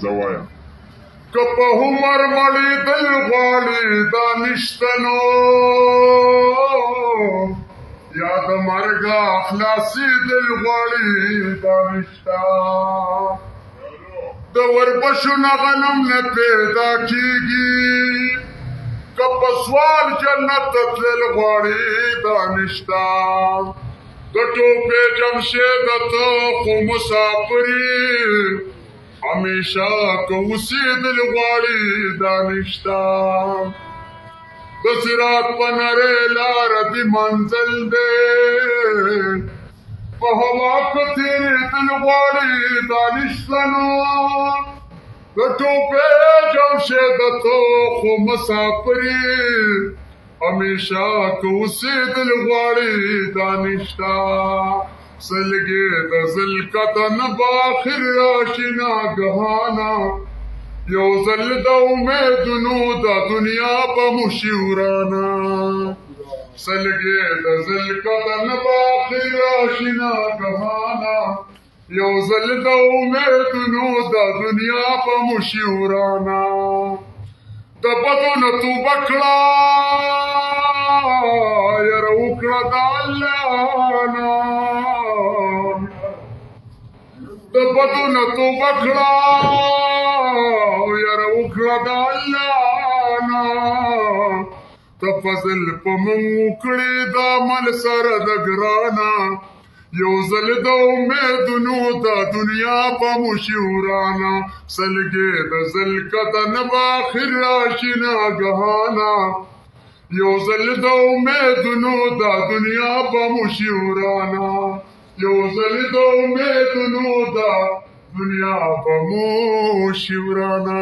زوایا که په عمر مړېدل غواړې دا نشته نو یا د مرګه خلاصېدل غواړې دا نشته د وربشو نه غنم نه پیدا کېږي که په سوال جنت ته تلل غواړې دا نشته د ټوپې جمشید ته خو مسافر یې همیشه که اوسېدل غواړې دا نشته د صراط په نرۍ لاره دې منزل دی په هوا که تېرېدل غواړې دا نشته نو د ټوپې جمشید ته خو مسافر یې همیشه که اوسېدل غواړې دا نشته سلګې د ذلقدن به آخر راشي ناګهانه یو ځل د امیدونو دا دنیا به مو شي ورانه سلګې د ذلقدن به آخر راشي ناګهانه یو ځل د امیدونو دا دنیا به مو شي ورانه د بدو نه توبه کړه یاره وکړه د الله نه د بدو نه توبه کړه یاره وکړه د الله نه ته فضل په موږ وکړې د عمل سره د ګرانه یو ځل د امیدونو دا دنیا په مو شي ورانه سلګې د ذلقدن به آخر راشي ناګهانه یو ځل د امیدونو دا دنیا په مو شي ورانه یو ځل د امیدونو دا دنیا په مو شي ورانه